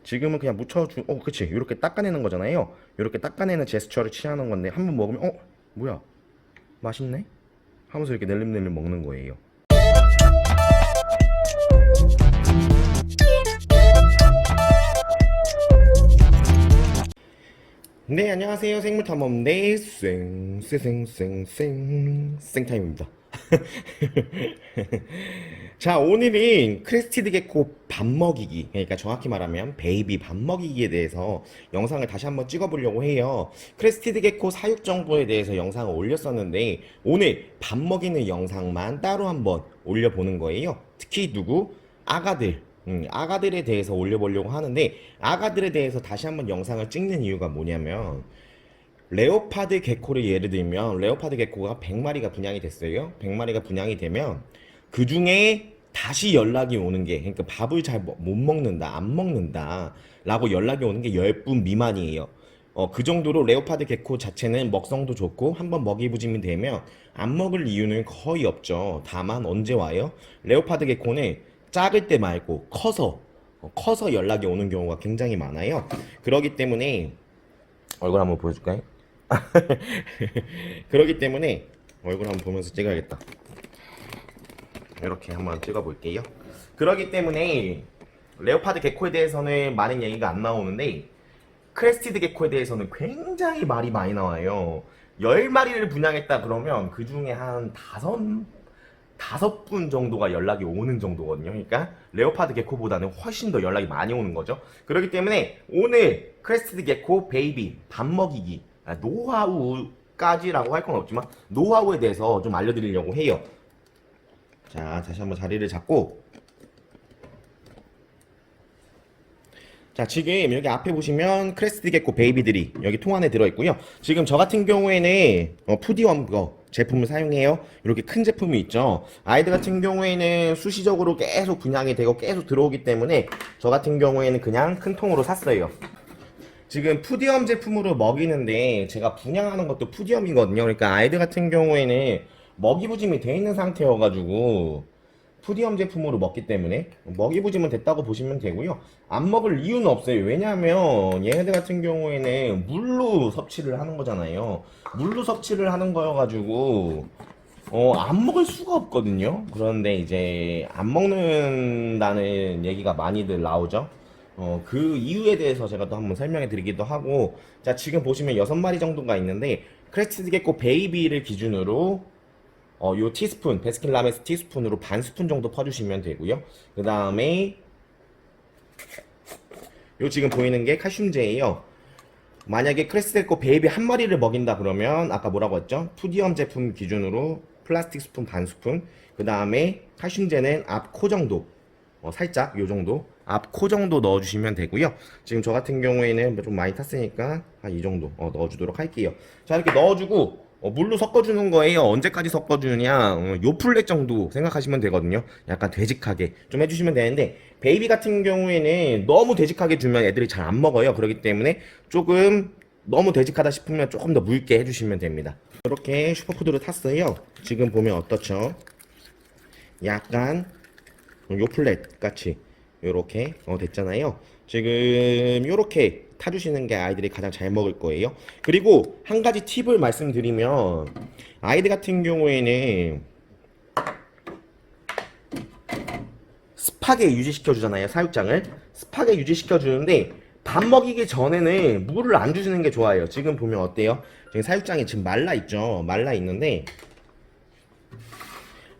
지금은 그냥 묻혀주, 그치. 이렇게 닦아내는 거잖아요. 이렇게 닦아내는 제스처를 취하는 건데, 한번 먹으면, 뭐야, 맛있네? 하면서 이렇게 낼름낼름 먹는 거예요. 네, 안녕하세요. 생물탐험대 생타임입니다. 자, 오늘은 크레스티드 게코 밥 먹이기, 그러니까 정확히 말하면 베이비 밥 먹이기에 대해서 영상을 다시 한번 찍어보려고 해요. 크레스티드 게코 사육 정보에 대해서 영상을 올렸었는데 오늘 밥 먹이는 영상만 따로 한번 올려보는 거예요. 특히 누구? 아가들. 아가들에 대해서 올려보려고 하는데, 아가들에 대해서 다시 한번 영상을 찍는 이유가 뭐냐면, 레오파드 게코를 예를 들면 레오파드 게코가 100마리가 분양이 됐어요. 100마리가 분양이 되면 그 중에 다시 연락이 오는 게, 그러니까 밥을 잘 못 먹는다, 안 먹는다 라고 연락이 오는 게 10분 미만이에요. 그 정도로 레오파드 게코 자체는 먹성도 좋고 한번 먹이부짐이 되면 안 먹을 이유는 거의 없죠. 다만 언제 와요? 레오파드 게코는 작을 때 말고 커서 연락이 오는 경우가 굉장히 많아요. 그렇기 때문에 얼굴 한번 보여줄까요? 그렇기 때문에 얼굴 한번 보면서 찍어야겠다. 이렇게 한번 찍어볼게요. 그렇기 때문에 레오파드 게코에 대해서는 많은 얘기가 안 나오는데, 크레스티드 게코에 대해서는 굉장히 말이 많이 나와요. 10마리를 분양했다 그러면 그 중에 한 다섯 분 정도가 연락이 오는 정도거든요. 그러니까 레오파드 게코보다는 훨씬 더 연락이 많이 오는 거죠. 그렇기 때문에 오늘 크레스티드 게코 베이비 밥 먹이기 노하우까지라고 할 건 없지만 노하우에 대해서 좀 알려드리려고 해요. 자, 다시 한번 자리를 잡고, 자, 지금 여기 앞에 보시면 크레스티드 게코 베이비들이 여기 통 안에 들어있고요. 지금 저 같은 경우에는 푸디웜거 제품을 사용해요. 이렇게 큰 제품이 있죠. 아이들 같은 경우에는 수시적으로 계속 분양이 되고 계속 들어오기 때문에 저 같은 경우에는 그냥 큰 통으로 샀어요. 지금 푸디엄 제품으로 먹이는데, 제가 분양하는 것도 푸디엄이거든요. 그러니까 아이들 같은 경우에는 먹이부짐이 돼 있는 상태여가지고 푸디엄 제품으로 먹기 때문에 먹이부짐은 됐다고 보시면 되고요. 안 먹을 이유는 없어요. 왜냐하면 얘네들 같은 경우에는 물로 섭취를 하는 거잖아요. 물로 섭취를 하는 거여가지고 안 먹을 수가 없거든요. 그런데 이제 안 먹는다는 얘기가 많이들 나오죠. 그 이유에 대해서 제가 또 한번 설명해 드리기도 하고, 자, 지금 보시면 6마리 정도가 있는데, 크레스티드 게코 베이비를 기준으로 요 티스푼, 베스킨라빈스 티스푼으로 반 스푼 정도 퍼주시면 되고요. 그 다음에 요 지금 보이는 게 칼슘제예요. 만약에 크레스티드 게코 베이비 한 마리를 먹인다 그러면 아까 뭐라고 했죠? 푸디엄 제품 기준으로 플라스틱 스푼 반 스푼, 그 다음에 칼슘제는 앞 코 정도, 살짝 요 정도 앞 코 정도 넣어주시면 되고요. 지금 저 같은 경우에는 좀 많이 탔으니까 한 이 정도 넣어주도록 할게요. 자, 이렇게 넣어주고 물로 섞어주는 거예요. 언제까지 섞어주느냐, 요 플렉 정도 생각하시면 되거든요. 약간 되직하게 좀 해주시면 되는데, 베이비 같은 경우에는 너무 되직하게 주면 애들이 잘 안 먹어요. 그렇기 때문에 조금 너무 되직하다 싶으면 조금 더 묽게 해주시면 됩니다. 이렇게 슈퍼푸드를 탔어요. 지금 보면 어떻죠? 약간 요 플랫 같이 요렇게 됐잖아요. 지금 요렇게 타주시는 게 아이들이 가장 잘 먹을 거예요. 그리고 한 가지 팁을 말씀드리면, 아이들 같은 경우에는 습하게 유지시켜 주잖아요. 사육장을 습하게 유지시켜 주는데, 밥 먹이기 전에는 물을 안 주시는 게 좋아요. 지금 보면 어때요? 지금 사육장이 지금 말라 있죠. 말라 있는데,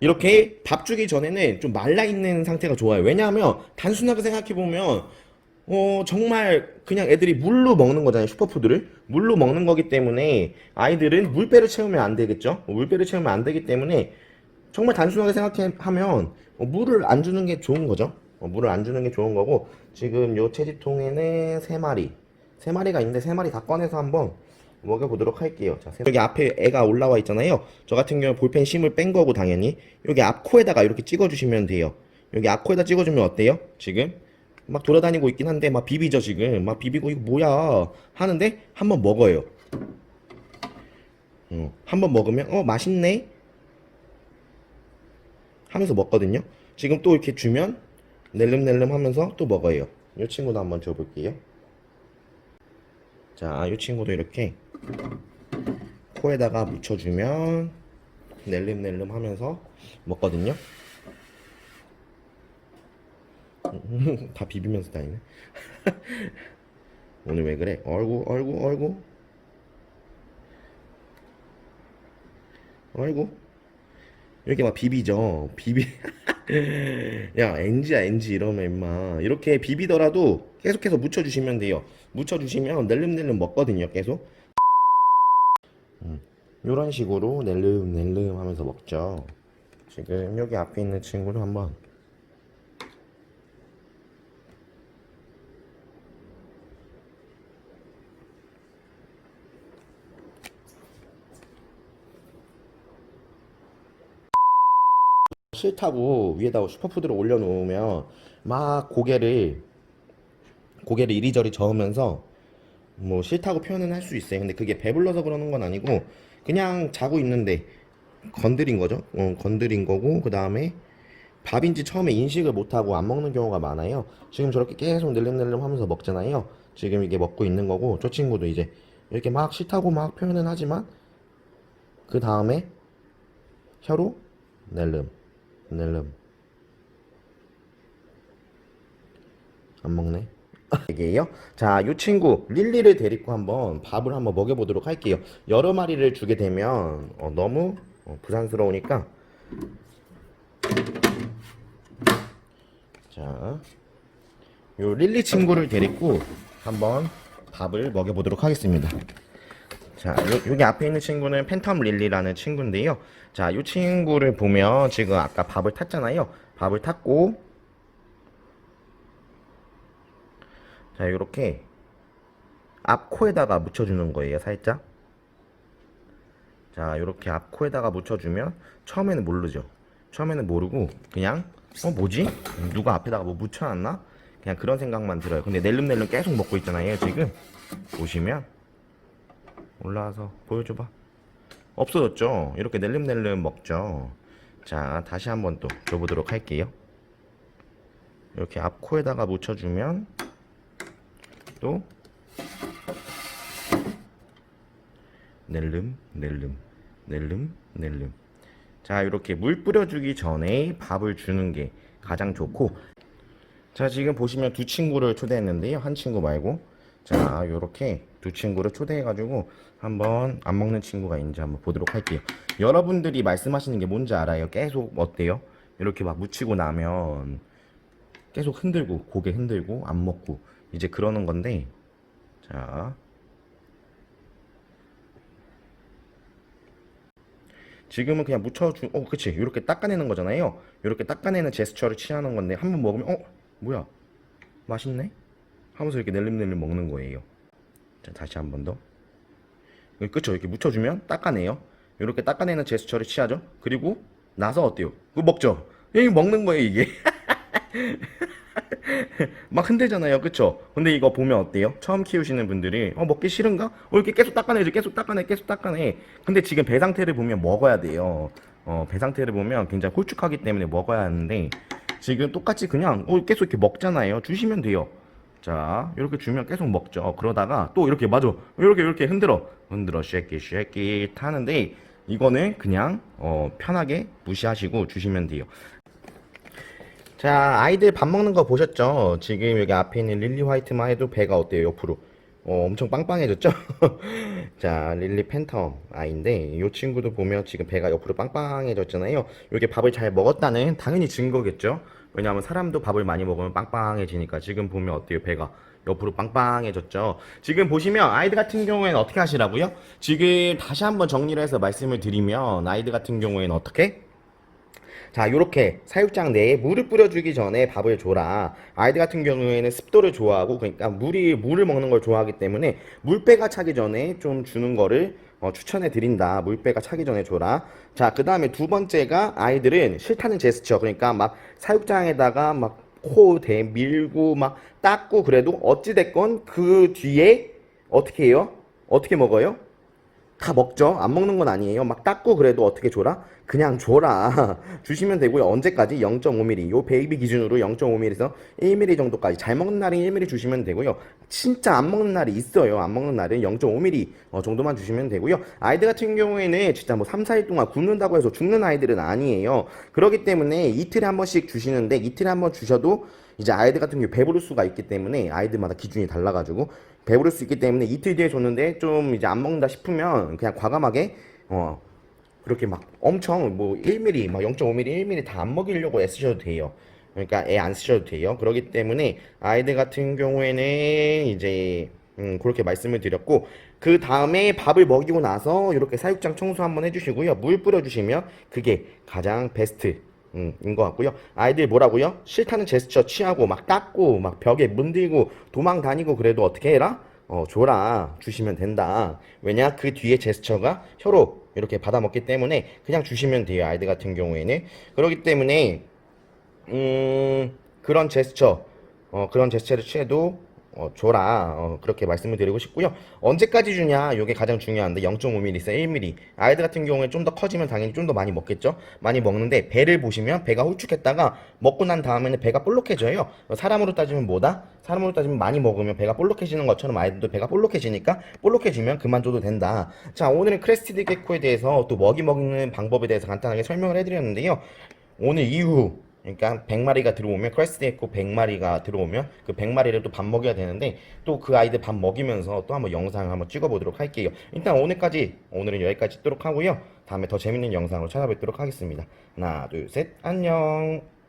이렇게 밥 주기 전에는 좀 말라있는 상태가 좋아요. 왜냐하면 단순하게 생각해보면 정말 그냥 애들이 물로 먹는 거잖아요. 슈퍼푸드를 물로 먹는 거기 때문에 아이들은 물배를 채우면 안 되겠죠. 물배를 채우면 안 되기 때문에 정말 단순하게 생각하면 물을 안 주는 게 좋은 거죠. 물을 안 주는 게 좋은 거고, 지금 요 채집통에는 3마리가 있는데 3마리 다 꺼내서 한번 먹여보도록 할게요. 자, 여기 앞에 애가 올라와 있잖아요. 저 같은 경우 볼펜 심을 뺀 거고, 당연히 여기 앞코에다가 이렇게 찍어주시면 돼요. 여기 앞코에다 찍어주면 어때요? 지금 막 돌아다니고 있긴 한데 막 비비죠. 지금 막 비비고 이거 뭐야 하는데 한번 먹어요. 한번 먹으면 맛있네 하면서 먹거든요. 지금 또 이렇게 주면 낼름낼름 하면서 또 먹어요. 이 친구도 한번 줘볼게요. 자, 이 친구도 이렇게 코에다가 묻혀주면 낼름낼름 하면서 먹거든요. 다 비비면서 다니네. 오늘 왜 그래? 얼구 얼구 얼구 얼구 이렇게 막 비비죠. 비비. 야, NG야 NG 이러면 임마 이렇게 비비더라도 계속해서 묻혀주시면 돼요. 묻혀주시면 낼름낼름 먹거든요. 계속 요런 식으로 낼름낼름 하면서 먹죠. 지금 여기 앞에 있는 친구를 한번 싫다고 위에다가 슈퍼푸드를 올려놓으면 막 고개를 이리저리 저으면서 뭐 싫다고 표현은 할 수 있어요. 근데 그게 배불러서 그러는 건 아니고 그냥 자고 있는데 건드린 거죠. 건드린 거고 그 다음에 밥인지 처음에 인식을 못하고 안 먹는 경우가 많아요. 지금 저렇게 계속 낼름낼름 하면서 먹잖아요. 지금 이게 먹고 있는 거고 저 친구도 이제 이렇게 막 싫다고 막 표현은 하지만 그 다음에 혀로 낼름 낼름 안 먹네. 이게요. 자, 이 친구 릴리를 데리고 한번 밥을 한번 먹여보도록 할게요. 여러 마리를 주게 되면 너무 부산스러우니까 자, 요 릴리 친구를 데리고 한번 밥을 먹여보도록 하겠습니다. 자, 여기 앞에 있는 친구는 팬텀 릴리라는 친구인데요. 자, 이 친구를 보면 지금 아까 밥을 탔잖아요. 밥을 탔고 자, 이렇게 앞 코에다가 묻혀주는 거예요, 살짝. 자, 이렇게 앞 코에다가 묻혀주면 처음에는 모르죠. 처음에는 모르고 그냥 뭐지? 누가 앞에다가 뭐 묻혀놨나? 그냥 그런 생각만 들어요. 근데 낼름낼름 계속 먹고 있잖아요, 지금. 보시면 올라와서 보여줘봐. 없어졌죠? 이렇게 낼름낼름 먹죠. 자, 다시 한번 또 줘보도록 할게요. 이렇게 앞 코에다가 묻혀주면 또 낼름 낼름 낼름 낼름. 자, 이렇게 물 뿌려주기 전에 밥을 주는 게 가장 좋고 자, 지금 보시면 두 친구를 초대했는데요. 한 친구 말고 자, 요렇게 두 친구를 초대해가지고 한번 안 먹는 친구가 있는지 한번 보도록 할게요. 여러분들이 말씀하시는 게 뭔지 알아요? 계속 어때요? 이렇게 막 묻히고 나면 계속 흔들고 고개 흔들고 안 먹고 이제 그러는 건데 자, 지금은 그냥 묻혀준 그치 이렇게 닦아내는 거잖아요. 이렇게 닦아내는 제스처를 취하는 건데 한번 먹으면 뭐야 맛있네 하면서 이렇게 낼름낼름 먹는 거예요. 자, 다시 한 번 더. 그쵸 이렇게 묻혀주면 닦아내요. 이렇게 닦아내는 제스처를 취하죠. 그리고 나서 어때요? 그거 먹죠. 이게 먹는 거예요 이게. 막 흔들잖아요. 그쵸? 근데 이거 보면 어때요? 처음 키우시는 분들이 먹기 싫은가? 이렇게 계속 닦아내죠. 계속 닦아내 계속 닦아내. 근데 지금 배 상태를 보면 먹어야 돼요. 배 상태를 보면 굉장히 홀쭉하기 때문에 먹어야 하는데 지금 똑같이 그냥 계속 이렇게 먹잖아요. 주시면 돼요. 자, 이렇게 주면 계속 먹죠. 그러다가 또 이렇게 맞아. 이렇게 흔들어 쉐끼 타는데 이거는 그냥 편하게 무시하시고 주시면 돼요. 자, 아이들 밥 먹는 거 보셨죠? 지금 여기 앞에 있는 릴리 화이트만 해도 배가 어때요? 옆으로 엄청 빵빵해졌죠? 자, 릴리 팬텀 아이인데 이 친구도 보면 지금 배가 옆으로 빵빵해졌잖아요. 이게 밥을 잘 먹었다는 당연히 증거겠죠? 왜냐하면 사람도 밥을 많이 먹으면 빵빵해지니까 지금 보면 어때요? 배가 옆으로 빵빵해졌죠? 지금 보시면 아이들 같은 경우에는 어떻게 하시라고요? 지금 다시 한번 정리를 해서 말씀을 드리면 아이들 같은 경우에는 어떻게? 자, 요렇게 사육장 내에 물을 뿌려주기 전에 밥을 줘라. 아이들 같은 경우에는 습도를 좋아하고, 그러니까 물을 먹는 걸 좋아하기 때문에 물배가 차기 전에 좀 주는 거를 추천해 드린다. 물배가 차기 전에 줘라. 자, 그 다음에 두 번째가 아이들은 싫다는 제스처. 그러니까 막 사육장에다가 막 코 대밀고 막 닦고 그래도 어찌됐건 그 뒤에 어떻게 해요? 어떻게 먹어요? 다 먹죠. 안 먹는 건 아니에요. 막 닦고 그래도 어떻게 줘라? 그냥 줘라. 주시면 되고요. 언제까지? 0.5mm. 요 베이비 기준으로 0.5mm에서 1mm 정도까지. 잘 먹는 날은 1mm 주시면 되고요. 진짜 안 먹는 날이 있어요. 안 먹는 날은 0.5mm 정도만 주시면 되고요. 아이들 같은 경우에는 진짜 뭐 3, 4일 동안 굶는다고 해서 죽는 아이들은 아니에요. 그렇기 때문에 이틀에 한 번씩 주시는데 이틀에 한 번 주셔도 이제 아이들 같은 경우 배부를 수가 있기 때문에 아이들마다 기준이 달라가지고 배부를 수 있기 때문에 이틀 뒤에 줬는데 좀 이제 안 먹는다 싶으면 그냥 과감하게 그렇게 막 엄청 뭐 1mm, 막 0.5mm, 1mm 다 안 먹이려고 애쓰셔도 돼요. 그러니까 애 안 쓰셔도 돼요. 그렇기 때문에 아이들 같은 경우에는 이제 그렇게 말씀을 드렸고 그 다음에 밥을 먹이고 나서 이렇게 사육장 청소 한번 해주시고요. 물 뿌려주시면 그게 가장 베스트. 인 것 같고요. 아이들 뭐라고요? 싫다는 제스처 취하고 막 닦고 막 벽에 문들고 도망 다니고 그래도 어떻게 해라? 줘라 주시면 된다. 왜냐 그 뒤에 제스처가 혀로 이렇게 받아먹기 때문에 그냥 주시면 돼요. 아이들 같은 경우에는 그렇기 때문에 그런 제스처 그런 제스처를 취해도 줘라 그렇게 말씀을 드리고 싶고요. 언제까지 주냐 이게 가장 중요한데 0.5mm에서 1mm 아이들 같은 경우에 좀 더 커지면 당연히 좀 더 많이 먹겠죠. 많이 먹는데 배를 보시면 배가 홀쭉했다가 먹고 난 다음에는 배가 볼록해져요. 사람으로 따지면 뭐다? 사람으로 따지면 많이 먹으면 배가 볼록해지는 것처럼 아이들도 배가 볼록해지니까 볼록해지면 그만 줘도 된다. 자, 오늘은 크레스티드 게코에 대해서 또 먹이 먹는 방법에 대해서 간단하게 설명을 해드렸는데요. 오늘 이후 그러니까 100마리가 들어오면 크레스트 에코 100마리가 들어오면 그 100마리를 또 밥 먹여야 되는데 또 그 아이들 밥 먹이면서 또 한번 영상을 한번 찍어보도록 할게요. 일단 오늘은 여기까지 찍도록 하고요. 다음에 더 재밌는 영상으로 찾아뵙도록 하겠습니다. 하나, 둘, 셋, 안녕.